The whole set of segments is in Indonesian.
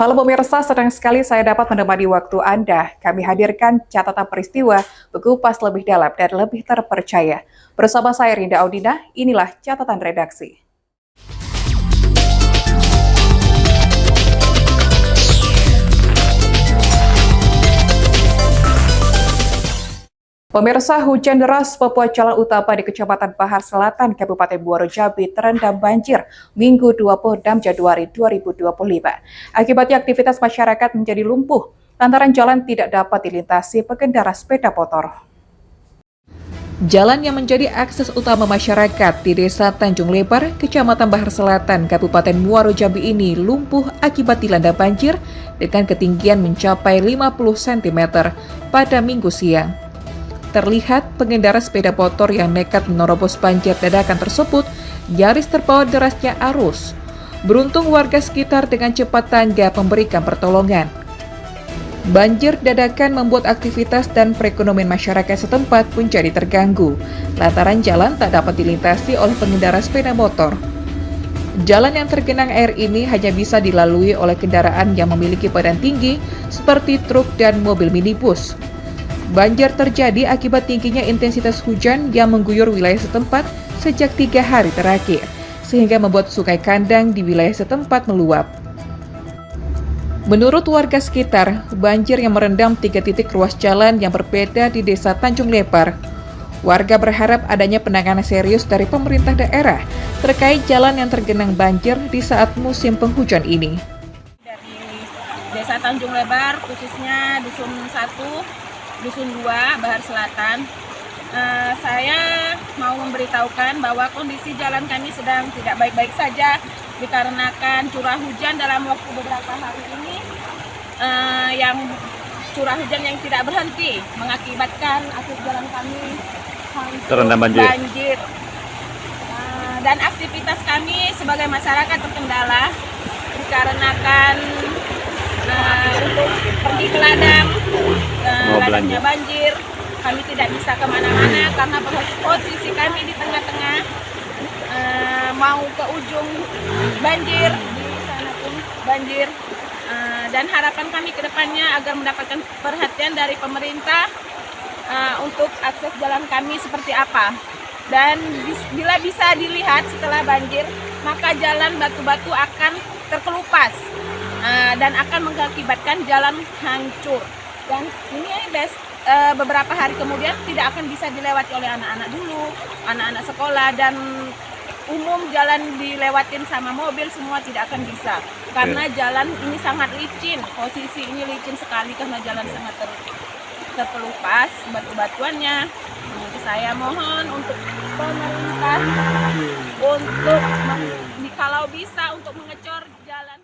Halo pemirsa, senang sekali saya dapat menemani waktu Anda. Kami hadirkan catatan peristiwa, berkupas lebih dalam dan lebih terpercaya. Bersama saya Rinda Audina, inilah catatan redaksi. Pemirsa, hujan deras membuat jalan utama di Kecamatan Bahar Selatan, Kabupaten Muaro Jambi terendam banjir Minggu 26 Januari 2025. Akibatnya aktivitas masyarakat menjadi lumpuh lantaran jalan tidak dapat dilintasi pengendara sepeda motor. Jalan yang menjadi akses utama masyarakat di Desa Tanjung Lebar, Kecamatan Bahar Selatan, Kabupaten Muaro Jambi ini lumpuh akibat dilanda banjir dengan ketinggian mencapai 50 cm pada Minggu siang. Terlihat pengendara sepeda motor yang nekat menerobos banjir dadakan tersebut nyaris terbawa derasnya arus. Beruntung warga sekitar dengan cepat tanggap memberikan pertolongan. Banjir dadakan membuat aktivitas dan perekonomian masyarakat setempat menjadi terganggu, lantaran jalan tak dapat dilintasi oleh pengendara sepeda motor. Jalan yang tergenang air ini hanya bisa dilalui oleh kendaraan yang memiliki badan tinggi seperti truk dan mobil minibus. Banjir terjadi akibat tingginya intensitas hujan yang mengguyur wilayah setempat sejak 3 hari terakhir, sehingga membuat sungai kandang di wilayah setempat meluap. Menurut warga sekitar, banjir yang merendam 3 titik ruas jalan yang berbeda di Desa Tanjung Lebar. Warga berharap adanya penanganan serius dari pemerintah daerah terkait jalan yang tergenang banjir di saat musim penghujan ini. Dari Desa Tanjung Lebar, khususnya Dusun 1, Dusun 2, Bahar Selatan, saya mau memberitahukan bahwa kondisi jalan kami sedang tidak baik-baik saja dikarenakan curah hujan dalam waktu beberapa hari ini yang curah hujan yang tidak berhenti mengakibatkan akses jalan kami terendam banjir. Dan aktivitas kami sebagai masyarakat terkendala dikarenakan untuk pergi ke ladang, ladangnya banjir, kami tidak bisa kemana-mana karena posisi kami di tengah-tengah, mau ke ujung banjir, di sana pun banjir, dan harapan kami ke depannya agar mendapatkan perhatian dari pemerintah untuk akses jalan kami seperti apa. Dan bila bisa dilihat setelah banjir, maka jalan batu-batu akan terkelupas dan akan mengakibatkan jalan hancur. Dan ini beberapa hari kemudian tidak akan bisa dilewati oleh anak-anak dulu, anak-anak sekolah, dan umum jalan dilewatin sama mobil semua tidak akan bisa. Karena jalan ini sangat licin, posisi ini licin sekali karena jalan sangat terkelupas batu-batuannya. Saya mohon untuk pemerintah untuk kalau bisa untuk mengecor jalan.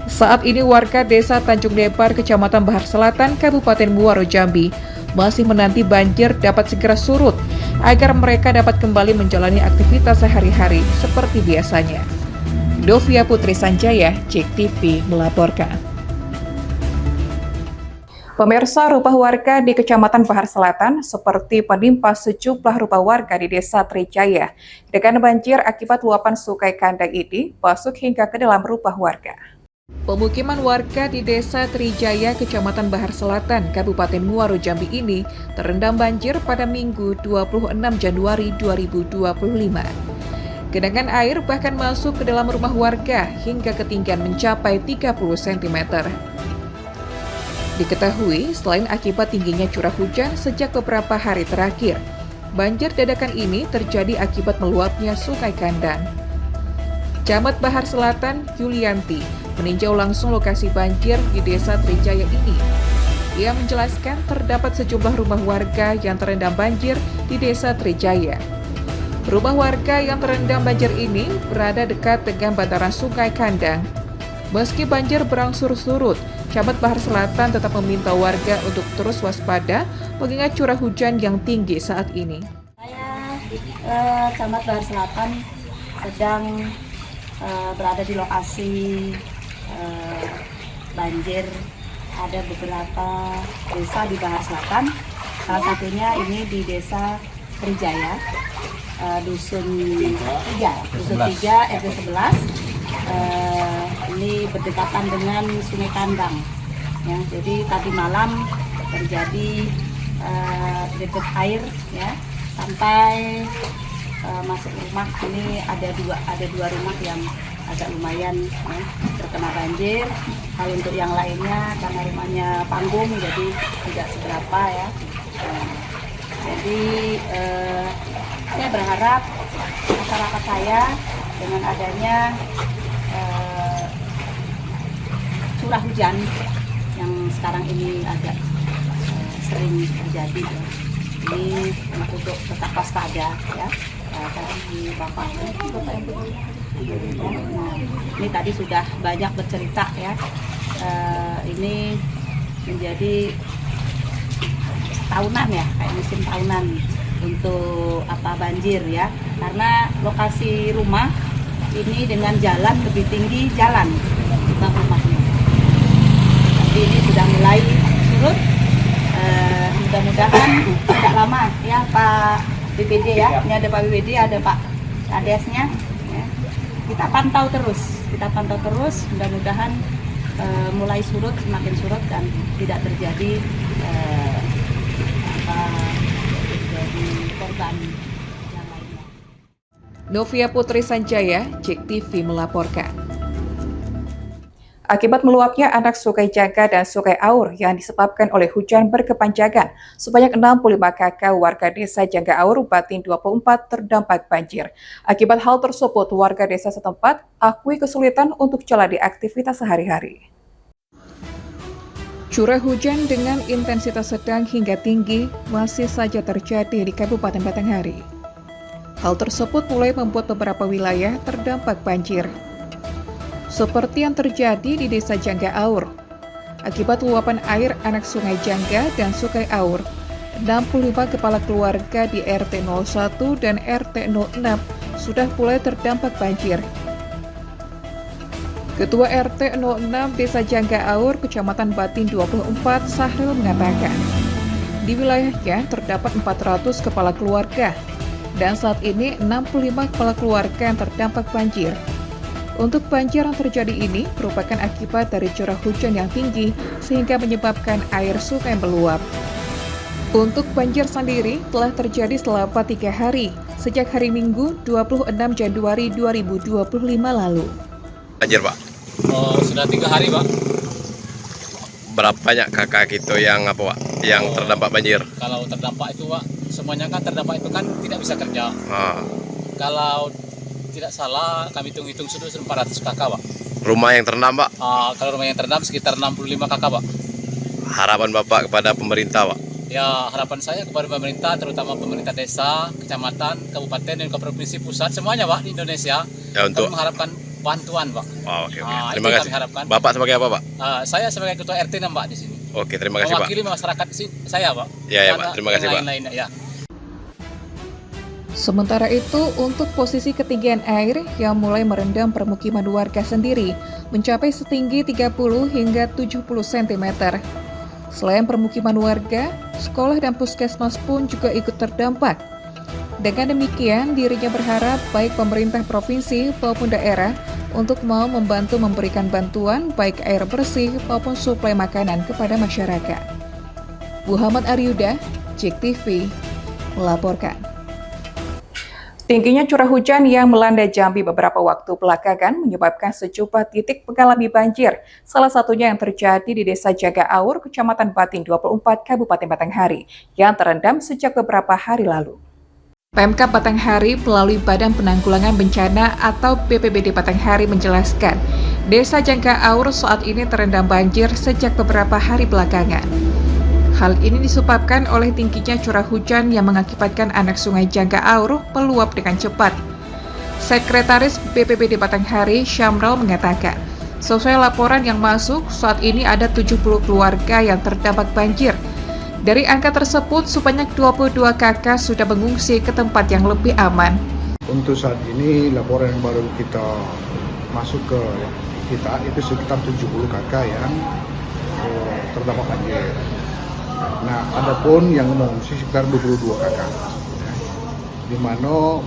Saat ini warga Desa Tanjung Lebar, Kecamatan Bahar Selatan, Kabupaten Muaro Jambi masih menanti banjir dapat segera surut agar mereka dapat kembali menjalani aktivitas sehari-hari seperti biasanya. Dovia Putri Sanjaya, JEK TV melaporkan. Pemirsa, rumah warga di Kecamatan Bahar Selatan seperti menimpa sejumlah rumah warga di Desa Trijaya. Dengan banjir akibat luapan sungai kandang ini masuk hingga ke dalam rumah warga. Pemukiman warga di Desa Trijaya, Kecamatan Bahar Selatan, Kabupaten Muaro Jambi ini terendam banjir pada Minggu 26 Januari 2025. Genangan air bahkan masuk ke dalam rumah warga hingga ketinggian mencapai 30 cm. Diketahui, selain akibat tingginya curah hujan sejak beberapa hari terakhir, banjir dadakan ini terjadi akibat meluapnya sungai kandang. Camat Bahar Selatan, Yulianti, meninjau langsung lokasi banjir di Desa Trijaya ini. Ia menjelaskan terdapat sejumlah rumah warga yang terendam banjir di Desa Trijaya. Rumah warga yang terendam banjir ini berada dekat dengan bantaran sungai kandang. Meski banjir berangsur surut, Camat Bahar Selatan tetap meminta warga untuk terus waspada mengingat curah hujan yang tinggi saat ini. Saya, Camat Bahar Selatan, sedang berada di lokasi banjir. Ada beberapa desa di Bahar Selatan, salah satunya ini di Desa Trijaya, Dusun 3, RT 11. ini berdekatan dengan Sungai Kandang. Ya, jadi tadi malam terjadi debit air ya sampai masuk rumah. Ini ada dua rumah yang agak lumayan ya, terkena banjir. Kalau untuk yang lainnya karena rumahnya panggung jadi tidak seberapa ya. Jadi saya berharap masyarakat saya dengan adanya curah hujan yang sekarang ini agak sering terjadi ya. Ini untuk tetap waspada ya. Tadi Bapak ini tadi sudah banyak bercerita ya. Ini menjadi tahunan ya, kayak musim tahunan untuk banjir ya. Karena lokasi rumah ini dengan jalan lebih tinggi jalan rumahnya. Tapi ini sudah mulai surut. Mudah-mudahan tidak lama ya Pak BPD ya. Ini ada Pak BPD, ada Pak Kadesnya. Ya. Kita pantau terus. Mudah-mudahan mulai surut, semakin surut dan tidak terjadi korban yang lainnya. Novia Putri Sanjaya, JEK TV melaporkan. Akibat meluapnya anak Sungai Jangga dan Sungai Aur yang disebabkan oleh hujan berkepanjangan, sebanyak 65 kakak warga desa Jangga Aur, Batin 24 terdampak banjir. Akibat hal tersebut, warga desa setempat akui kesulitan untuk jalani aktivitas sehari-hari. Curah hujan dengan intensitas sedang hingga tinggi masih saja terjadi di Kabupaten Batanghari. Hal tersebut mulai membuat beberapa wilayah terdampak banjir. Seperti yang terjadi di Desa Jangga Aur. Akibat luapan air anak Sungai Jangga dan Sungai Aur, 65 kepala keluarga di RT 01 dan RT 06 sudah mulai terdampak banjir. Ketua RT 06 Desa Jangga Aur, Kecamatan Batin 24, Sahril mengatakan, di wilayahnya terdapat 400 kepala keluarga, dan saat ini 65 kepala keluarga yang terdampak banjir. Untuk banjir yang terjadi ini merupakan akibat dari curah hujan yang tinggi sehingga menyebabkan air sungai meluap. Untuk banjir sendiri telah terjadi selama 3 hari, sejak hari Minggu 26 Januari 2025 lalu. Banjir, Pak? Sudah 3 hari, Pak. Berapa banyak kakak itu yang yang terdampak banjir? Kalau terdampak itu, Pak, semuanya kan terdampak itu kan tidak bisa kerja. Kalau tidak salah, kami hitung-hitung sudah 400 kakak, Pak. Rumah yang terendam, Pak? Kalau rumah yang terendam sekitar 65 kakak, Pak. Harapan Bapak kepada pemerintah, Pak? Ya, harapan saya kepada pemerintah, terutama pemerintah desa, kecamatan, kabupaten, dan provinsi pusat, semuanya, Pak, di Indonesia, Ya, untuk kami mengharapkan bantuan, Pak. Oke. Itu Terima kasih. kami harapkan. Bapak sebagai apa, Pak? Saya sebagai ketua RT 6, Pak, di sini. Oke, terima kasih, Pak. Mewakili masyarakat saya, Pak. Ya, Pak. Terima kasih, Pak. Lain-lain, ya. Sementara itu, untuk posisi ketinggian air yang mulai merendam permukiman warga sendiri mencapai setinggi 30 hingga 70 cm. Selain permukiman warga, sekolah dan puskesmas pun juga ikut terdampak. Dengan demikian, dirinya berharap baik pemerintah provinsi maupun daerah untuk mau membantu memberikan bantuan baik air bersih maupun suplai makanan kepada masyarakat. Muhammad Aryuda, JEK TV, melaporkan. Tingginya curah hujan yang melanda Jambi beberapa waktu belakangan menyebabkan sejumlah titik mengalami banjir, salah satunya yang terjadi di Desa Jangga Aur, Kecamatan Batin 24, Kabupaten Batanghari, yang terendam sejak beberapa hari lalu. Pemkab Batanghari melalui Badan Penanggulangan Bencana atau BPBD Batanghari menjelaskan, Desa Jangga Aur saat ini terendam banjir sejak beberapa hari belakangan. Hal ini disebabkan oleh tingginya curah hujan yang mengakibatkan anak Sungai Jangga Aur meluap dengan cepat. Sekretaris BPBD Batanghari, Syamral, mengatakan, sesuai laporan yang masuk, saat ini ada 70 keluarga yang terdampak banjir. Dari angka tersebut, sebanyak 22 kakak sudah mengungsi ke tempat yang lebih aman. Untuk saat ini, laporan yang baru kita masuk ke kita, itu sekitar 70 kakak yang terdampak banjir. Nah, ada pun yang mengungsi sekitar 22 kakak, di mana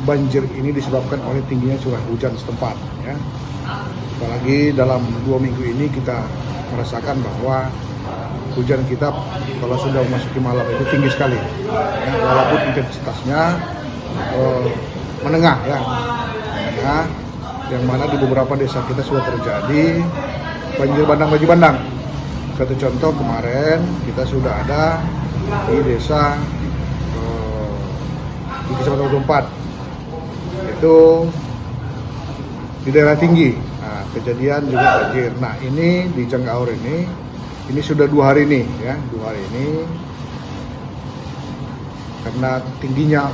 banjir ini disebabkan oleh tingginya curah hujan setempat. Ya. Apalagi dalam 2 minggu ini kita merasakan bahwa hujan kita kalau sudah memasuki malam itu tinggi sekali. Ya, walaupun intensitasnya menengah, ya, menengah, yang mana di beberapa desa kita sudah terjadi banjir bandang. Satu contoh kemarin kita sudah ada di desa di Kecamatan 24 itu di daerah tinggi. Nah, kejadian juga banjir. Nah, ini di Janggaur ini sudah 2 hari nih, ya, 2 hari ini karena tingginya.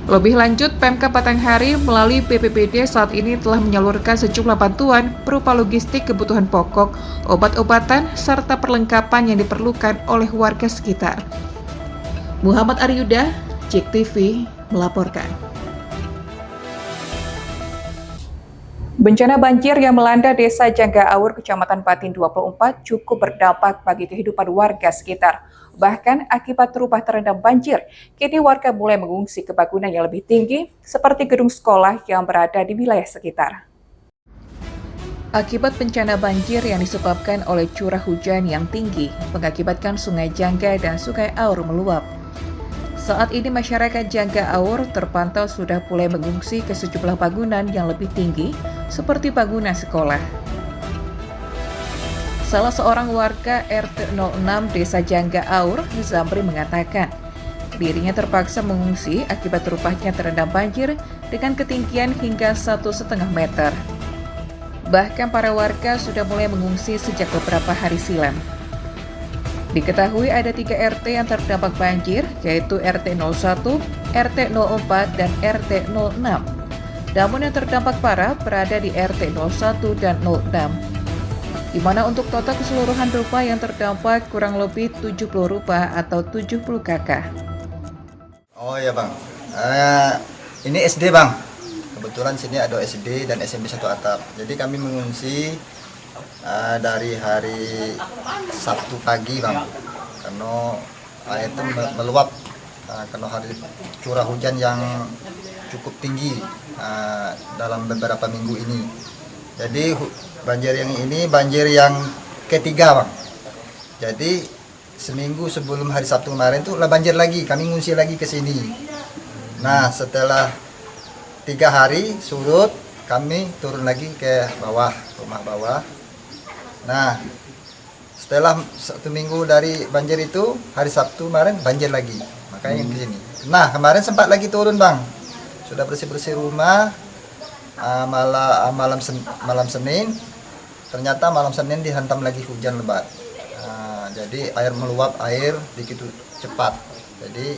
Lebih lanjut, Pemkab Batanghari melalui BPBD saat ini telah menyalurkan sejumlah bantuan berupa logistik kebutuhan pokok, obat-obatan, serta perlengkapan yang diperlukan oleh warga sekitar. Muhammad Aryuda, JEK TV, melaporkan. Bencana banjir yang melanda Desa Janggaur, Kecamatan Patin 24 cukup berdampak bagi kehidupan warga sekitar. Bahkan akibat rumah terendam banjir, kini warga mulai mengungsi ke bangunan yang lebih tinggi seperti gedung sekolah yang berada di wilayah sekitar. Akibat bencana banjir yang disebabkan oleh curah hujan yang tinggi, mengakibatkan Sungai Jangga dan Sungai Aur meluap. Saat ini masyarakat Janggaur terpantau sudah mulai mengungsi ke sejumlah bangunan yang lebih tinggi, seperti bangunan sekolah. Salah seorang warga RT 06 Desa Janggaur, Zamri, mengatakan dirinya terpaksa mengungsi akibat rumahnya terendam banjir dengan ketinggian hingga 1,5 meter. Bahkan para warga sudah mulai mengungsi sejak beberapa hari silam. Diketahui ada 3 RT yang terdampak banjir, yaitu RT 01, RT 04, dan RT 06. Namun yang terdampak parah berada di RT 01 dan 06, di mana untuk total keseluruhan rumah yang terdampak kurang lebih 70 rumah atau 70 kakak. Oh ya bang, ini SD bang. Kebetulan sini ada SD dan SMP 1 atap. Jadi kami mengungsi dari hari Sabtu pagi bang, karena air itu meluap karena hari curah hujan yang cukup tinggi dalam beberapa minggu ini. Jadi banjir yang ini banjir yang ketiga bang. Jadi seminggu sebelum hari Sabtu kemarin tuh lah banjir lagi, kami ngungsi lagi ke sini. Nah setelah 3 hari surut, kami turun lagi ke bawah, rumah bawah. Nah, setelah 1 minggu dari banjir itu, hari Sabtu kemarin banjir lagi, makanya ke sini. Nah, kemarin sempat lagi turun bang, sudah bersih-bersih rumah, malam Senin, ternyata malam Senin dihantam lagi hujan lebat. Jadi air meluap, air begitu cepat. Jadi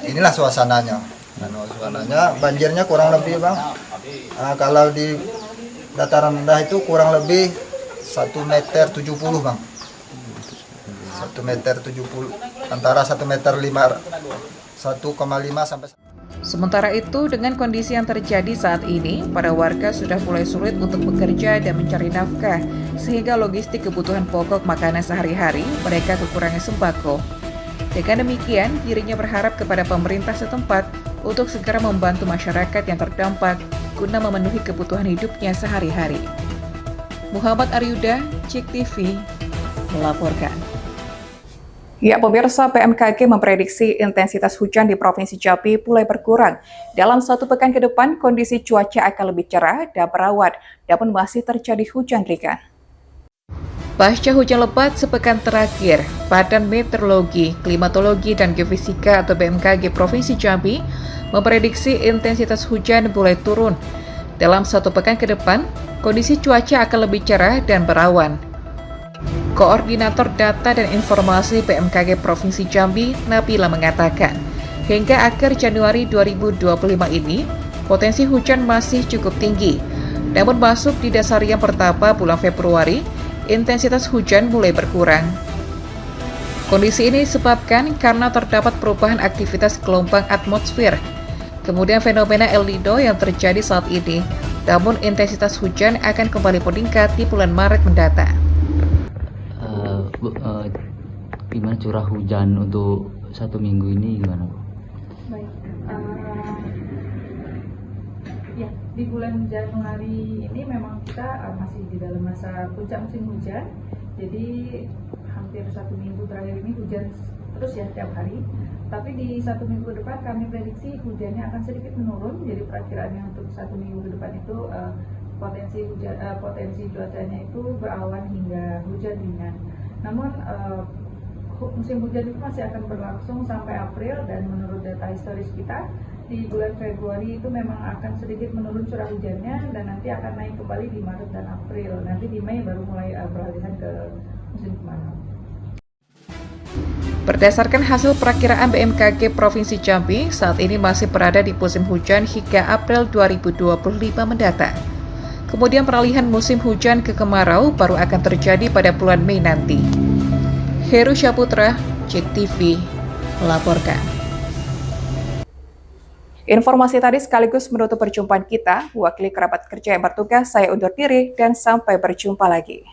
inilah suasananya. Banjirnya kurang lebih bang, kalau di dataran rendah itu kurang lebih 1,70 meter bang, 1,70 meter, antara 1,5 meter 1,5 sampai. Sementara itu, dengan kondisi yang terjadi saat ini, para warga sudah mulai sulit untuk bekerja dan mencari nafkah, sehingga logistik kebutuhan pokok makanan sehari-hari mereka kekurangan sembako. Dengan demikian, dirinya berharap kepada pemerintah setempat untuk segera membantu masyarakat yang terdampak guna memenuhi kebutuhan hidupnya sehari-hari. Muhammad Aryuda, JEK TV, melaporkan. Ya, pemirsa, BMKG memprediksi intensitas hujan di Provinsi Jambi mulai berkurang. Dalam 1 pekan ke depan, kondisi cuaca akan lebih cerah dan berawan, namun masih terjadi hujan ringan. Pasca hujan lebat sepekan terakhir, Badan Meteorologi, Klimatologi, dan Geofisika atau BMKG Provinsi Jambi memprediksi intensitas hujan mulai turun. Dalam 1 pekan ke depan, kondisi cuaca akan lebih cerah dan berawan. Koordinator Data dan Informasi BMKG Provinsi Jambi, Nabila, mengatakan, hingga akhir Januari 2025 ini, potensi hujan masih cukup tinggi. Namun masuk di dasar yang pertama bulan Februari, intensitas hujan mulai berkurang. Kondisi ini disebabkan karena terdapat perubahan aktivitas gelombang atmosfer, kemudian fenomena El Nino yang terjadi saat ini. Namun intensitas hujan akan kembali meningkat di bulan Maret mendatang. Gimana curah hujan untuk 1 minggu ini gimana? Baik, Di bulan Januari ini memang kita masih di dalam masa puncak musim hujan, jadi hampir 1 minggu terakhir ini hujan terus ya tiap hari. Tapi di 1 minggu ke depan kami prediksi hujannya akan sedikit menurun, jadi perakiraannya untuk 1 minggu ke depan itu potensi cuacanya itu berawan hingga hujan ringan. Namun musim hujan itu masih akan berlangsung sampai April, dan menurut data historis kita di bulan Februari itu memang akan sedikit menurun curah hujannya, dan nanti akan naik kembali di Maret dan April. Nanti di Mei baru mulai peralihan ke musim kemarau. Berdasarkan hasil perakiraan BMKG Provinsi Jambi, saat ini masih berada di musim hujan hingga April 2025 mendatang. Kemudian peralihan musim hujan ke kemarau baru akan terjadi pada bulan Mei nanti. Heru Syaputra, JEK TV, melaporkan. Informasi tadi sekaligus menutup perjumpaan kita. Wakili kerabat kerja yang bertugas, saya undur diri dan sampai berjumpa lagi.